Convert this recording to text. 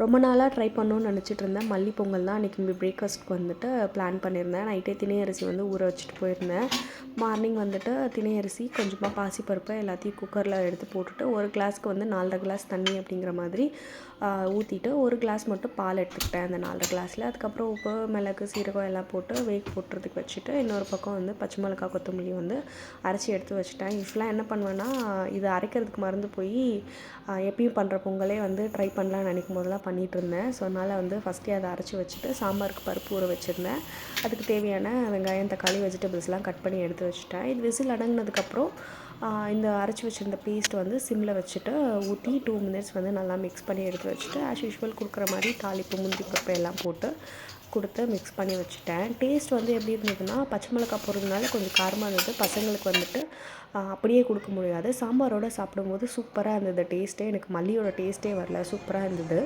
ரொம்ப நாளாக ட்ரை பண்ணணும்னு நினச்சிட்டு இருந்தேன். மல்லி பொங்கல் தான் அன்றைக்கி பிரேக்ஃபாஸ்ட்க்கு வந்துட்டு பிளான் பண்ணியிருந்தேன். நைட்டே திணை அரிசி வந்து ஊற வச்சுட்டு போயிருந்தேன். மார்னிங் வந்துட்டு திணை அரிசி, கொஞ்சமாக பாசிப்பருப்பு எல்லாத்தையும் குக்கரில் எடுத்து போட்டுட்டு, ஒரு கிளாஸ்க்கு வந்து 4.5 கிளாஸ் தண்ணி அப்படிங்கிற மாதிரி ஊற்றிட்டு, ஒரு கிளாஸ் மட்டும் பால் எடுத்துக்கிட்டேன் அந்த 4.5 கிளாஸில். அதுக்கப்புறம் உப்பு, மிளகு, சீரகம் எல்லாம் போட்டு வேக போட்டுறதுக்கு வச்சுட்டு, இன்னொரு பக்கம் வந்து பச்சை மிளகாய், கொத்தமல்லி வந்து அரைச்சி எடுத்து வச்சுட்டேன். யூஸ்வலாக என்ன பண்ணுவேன்னா, இது அரைக்கிறதுக்கு மறந்து போய் எப்பயும் பண்ணுற பொங்கலே வந்து ட்ரை பண்ணலான்னு நினைக்கும் போதெல்லாம் பண்ணிகிட்டு இருந்தேன். ஸோ அதனால் வந்து ஃபஸ்ட்டே அதை அரைச்சி வச்சுட்டு சாம்பாருக்கு பருப்பு ஊற வச்சுருந்தேன். அதுக்கு தேவையான வெங்காயம், தக்காளி, வெஜிடபிள்ஸ்லாம் கட் பண்ணி எடுத்து வச்சுட்டேன். இது விசில் அடங்கினதுக்கப்புறம் இந்த அரைச்சி வச்சுருந்த பேஸ்ட் வந்து சிம்மில் வச்சுட்டு ஊற்றி 2 மினிட்ஸ் வந்து நல்லா மிக்ஸ் பண்ணி எடுத்து வச்சுட்டு, ஆஸ் யூஷுவல் கொடுக்குற மாதிரி தாளிப்பு, முந்திரி பருப்பு எல்லாம் போட்டு கொடுத்து மிக்ஸ் பண்ணி வச்சுட்டேன். டேஸ்ட் வந்து எப்படி இருந்ததுன்னா, பச்சை மிளகாய் போடுறதுனால கொஞ்சம் காரமாக இருந்தது. பசங்களுக்கு வந்துட்டு அப்படியே கொடுக்க முடியாது. சாம்பாரோடு சாப்பிடும்போது சூப்பராக இருந்தது டேஸ்ட்டே. எனக்கு மல்லியோட டேஸ்ட்டே வரல, சூப்பராக இருந்தது.